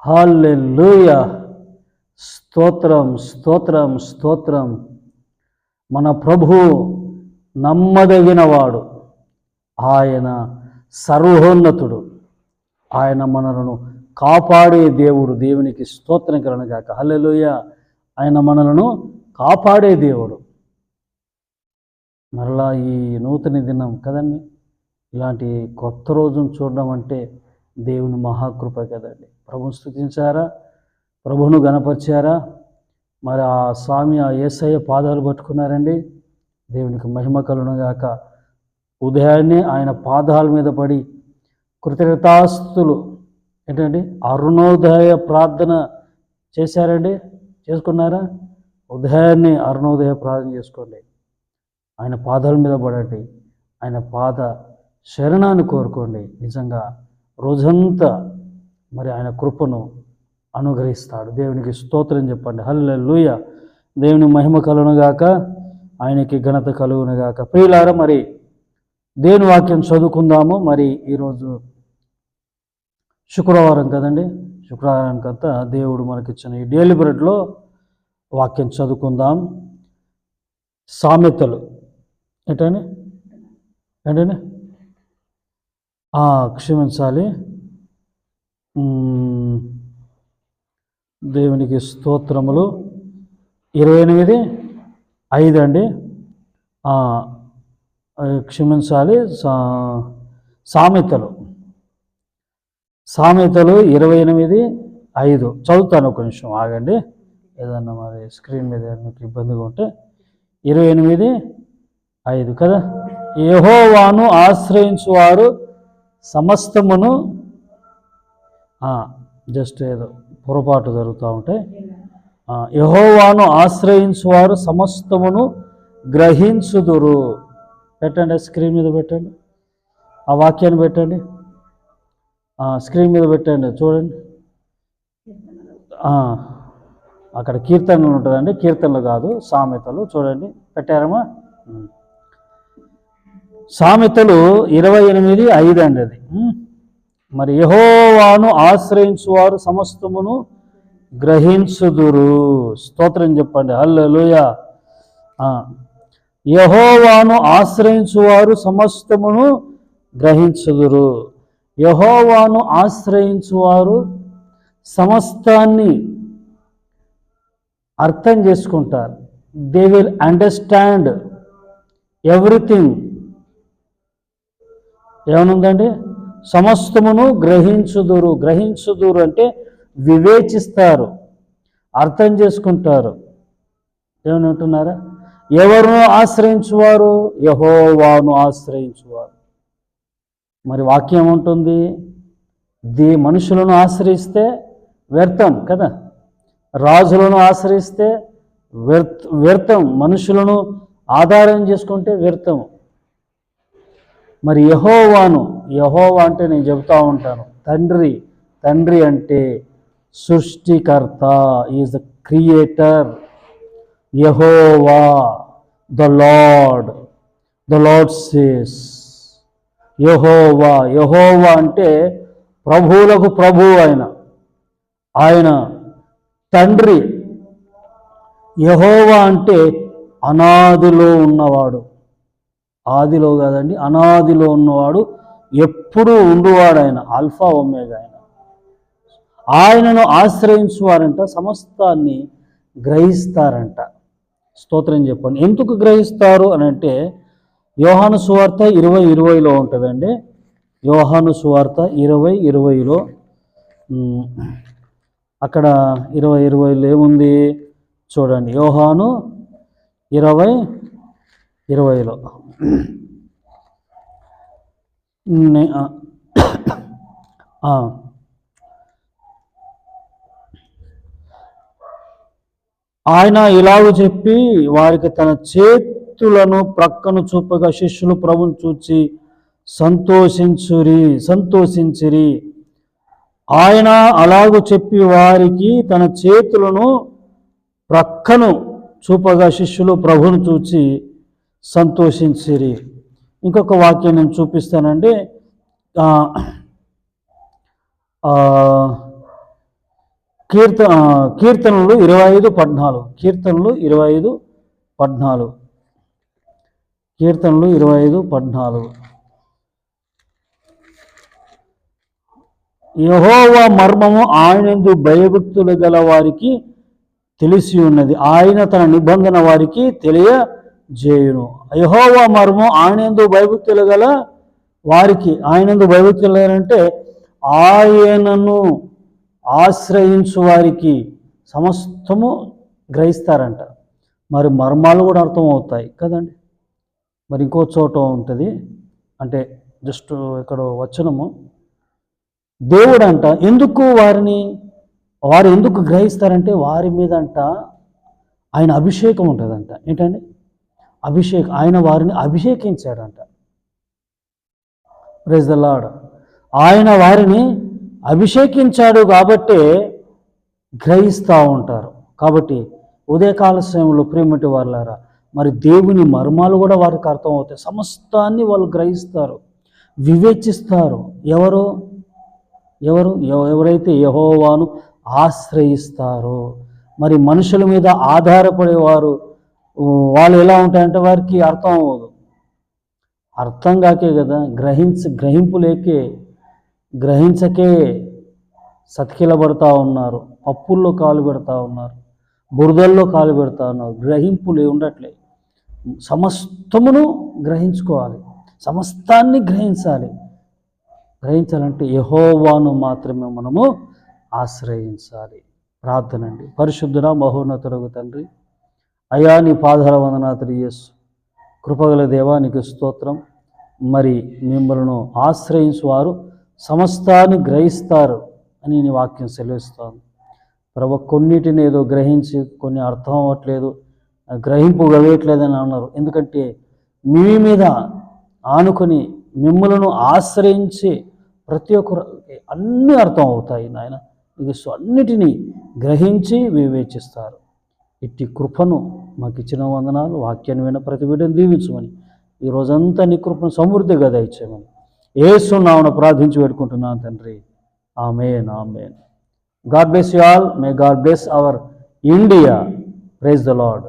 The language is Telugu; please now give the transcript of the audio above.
హల్లెలూయా. స్తోత్రం, స్తోత్రం, స్తోత్రం. మన ప్రభువు నమ్మదగినవాడు, ఆయన సర్వోన్నతుడు, ఆయన మనలను కాపాడే దేవుడు. దేవునికి స్తోత్రం కలుగునుగాక. హల్లెలూయా. ఆయన మనలను కాపాడే దేవుడు. మరలా ఈ నూతన దినం కదండి, ఇలాంటి కొత్త రోజును చూడడం అంటే దేవుని మహాకృప కదండి. ప్రభుని స్తుతించారా, ప్రభువును గణపరిచారా, మరి ఆ స్వామి ఆ యేసయ్య పాదాలు పట్టుకున్నారండి. దేవునికి మహిమ కలుగునుగాక. ఉదయాన్నే ఆయన పాదాల మీద పడి కృతజ్ఞతాస్తుతులు ఏంటండి అరుణోదయ ప్రార్థన చేశారండి. చేసుకున్నారా? ఉదయాన్నే అరుణోదయ ప్రార్థన చేసుకోండి. ఆయన పాదాల మీద పడండి, ఆయన పాద శరణాన్ని కోరుకోండి. నిజంగా రోజంతా మరి ఆయన కృపను అనుగ్రహిస్తాడు. దేవునికి స్తోత్రం చెప్పండి. హల్లెలూయా. దేవుని మహిమ కలుగునుగాక, ఆయనకి ఘనత కలుగునుగాక. ప్రియులారా, మరి దేవుని వాక్యం చదువుకుందాము. మరి ఈరోజు శుక్రవారం కదండి, శుక్రవారానికంతా దేవుడు మనకిచ్చిన ఈ డైలీ బ్రెడ్లో వాక్యం చదువుకుందాం. సామెతలు ఏంటండి క్షమించాలి. దేవునికి స్తోత్రములు. 28:5 అండి. క్షమించాలి. సామెతలు 28:5 చదువుతాను. ఒక నిమిషం ఆగండి. ఏదన్నా మరి స్క్రీన్ మీద మీకు ఇబ్బందిగా ఉంటే 28:5 కదా. యెహోవాను ఆశ్రయించువారు సమస్తమును, జస్ట్ ఏదో పొరపాటు జరుగుతూ ఉంటాయి. యెహోవాను ఆశ్రయించువారు సమస్తమును గ్రహించుదురు. పెట్టండి, స్క్రీన్ మీద పెట్టండి, ఆ వాక్యాన్ని పెట్టండి, స్క్రీన్ మీద పెట్టండి. చూడండి, అక్కడ కీర్తనలు ఉంటుందండి. కీర్తనలు కాదు, సామెతలు. చూడండి, పెట్టారమ్మా. సామెతలు 28:5 అండి అది. మరి యెహోవాను ఆశ్రయించువారు సమస్తమును గ్రహించుదురు. స్తోత్రం చెప్పండి. హల్లెలూయా. యెహోవాను ఆశ్రయించువారు సమస్తమును గ్రహించుదురు. యెహోవాను ఆశ్రయించువారు సమస్తాన్ని అర్థం చేసుకుంటారు. They will understand everything. ఏమనుందండి? సమస్తమును గ్రహించుదురు. గ్రహించుదురు అంటే వివేచిస్తారు, అర్థం చేసుకుంటారు. ఏమని అంటున్నారా? ఎవరును ఆశ్రయించువారు? యెహోవాను ఆశ్రయించువారు. మరి వాక్యం ఉంటుంది, మనుషులను ఆశ్రయిస్తే వ్యర్థం కదా, రాజులను ఆశ్రయిస్తే వ్యర్థం, మనుషులను ఆధారం చేసుకుంటే వ్యర్థం. మరి యెహోవా అంటే నేను చెబుతూ ఉంటాను, తండ్రి అంటే సృష్టికర్త, is the creator. Jehovah, the Lord says. యెహోవా అంటే ప్రభువులకు ప్రభువు ఆయన తండ్రి. యెహోవా అంటే అనాదిలో ఉన్నవాడు. ఆదిలో కాదండి, అనాదిలో ఉన్నవాడు, ఎప్పుడూ ఉండువాడు ఆయన, ఆల్ఫా ఒమేగా ఆయన. ఆయనను ఆశ్రయించువారంట సమస్తాన్ని గ్రహిస్తారంట. స్తోత్రం చెప్పండి. ఎందుకు గ్రహిస్తారు అని అంటే యోహాను సువార్త 20:20 ఉంటుందండి. యోహాను సువార్త 20:20 అక్కడ 20:20 ఏముంది చూడండి. యోహాను 20:20 ఆయన ఇలాగ చెప్పి వారికి తన చేతులను ప్రక్కను చూపగా శిష్యులు ప్రభుని చూచి సంతోషించిరి. ఆయన అలాగూ చెప్పి వారికి తన చేతులను ప్రక్కను చూపగా శిష్యులు ప్రభుని చూచి సంతోషించిరి. ఇంకొక వాక్యం నేను చూపిస్తానండి. కీర్తనలు 25:14. కీర్తనలు 25:14. కీర్తనలు 25:14. యెహోవా మర్మము ఆయనందు భయభక్తులు గల వారికి తెలిసి ఉన్నది, ఆయన తన నిబంధన వారికి తెలియజేయును. యెహోవా మర్మం ఆయనందు భయభక్తులు గల వారికి, ఆయనందు భయభక్తులు అంటే ఆయనను ఆశ్రయించు వారికి సమస్తము గ్రహిస్తారంట. మరి మర్మాలు కూడా అర్థమవుతాయి కదండి. మరి ఇంకో చోట ఉంటుంది, అంటే జస్ట్ ఇక్కడ వచనము, దేవుడు అంట వారు ఎందుకు గ్రహిస్తారంటే వారి మీద అంట ఆయన అభిషేకం ఉంటుందంట. ఏంటండి అభిషేకం? ఆయన వారిని అభిషేకించాడంట. Praise the lord. ఆయన వారిని అభిషేకించాడు కాబట్టే గ్రహిస్తూ ఉంటారు. కాబట్టి ఉదయకాల సమయంలో ప్రేమటి వారులారా, మరి దేవుని మర్మాలు కూడా వారికి అర్థమవుతాయి. సమస్తాన్ని వాళ్ళు గ్రహిస్తారు, వివేచిస్తారు. ఎవరైతే యెహోవాను ఆశ్రయిస్తారో, మరి మనుషుల మీద ఆధారపడేవారు వాళ్ళు ఎలా ఉంటాయంటే వారికి అర్థం అవ్వదు. అర్థం కాకే కదా, గ్రహించకే సతికిలబడతా ఉన్నారు, పప్పుల్లో కాలు పెడతా ఉన్నారు, బురదల్లో కాలు పెడతా ఉన్నారు. గ్రహింపులు ఉండట్లే. సమస్తమును గ్రహించుకోవాలి, సమస్తాన్ని గ్రహించాలంటే యెహోవాను మాత్రమే మనము ఆశ్రయించాలి. ప్రార్థన అండి. పరిశుద్ధుడ మహోన్నతుడగు తండ్రి, అయా నీ పాదాల వందనాలు యేసు, కృపగల దేవా నీకు స్తోత్రం. మరి మిమ్మల్ని ఆశ్రయించు వారు సమస్తాన్ని గ్రహిస్తారు అని నీ వాక్యం సెలవిస్తాను ప్రభు. కొన్నిటిని ఏదో గ్రహించి కొన్ని అర్థం అవ్వట్లేదు, గ్రహింపు కలగట్లేదని అన్నారు. ఎందుకంటే మీ మీద ఆనుకొని మిమ్మలను ఆశ్రయించి ప్రతి ఒక్కరు అన్నీ అర్థం అవుతాయి నాయన. నీకు అన్నిటినీ గ్రహించి వివేచిస్తారు. ఇట్టి కృపను మాకు ఇచ్చిన వందనాలు. వాక్యాన్ని విన్న ప్రతి బిడ్డను దీవించమని, ఈ రోజంతా నీ కృపను సమృద్ధిగా దయచేయమని యేసు నామమున ప్రార్థించి పెట్టుకుంటున్నాను తండ్రి. Amen, amen. God bless you all. May God bless our India. Praise the lord.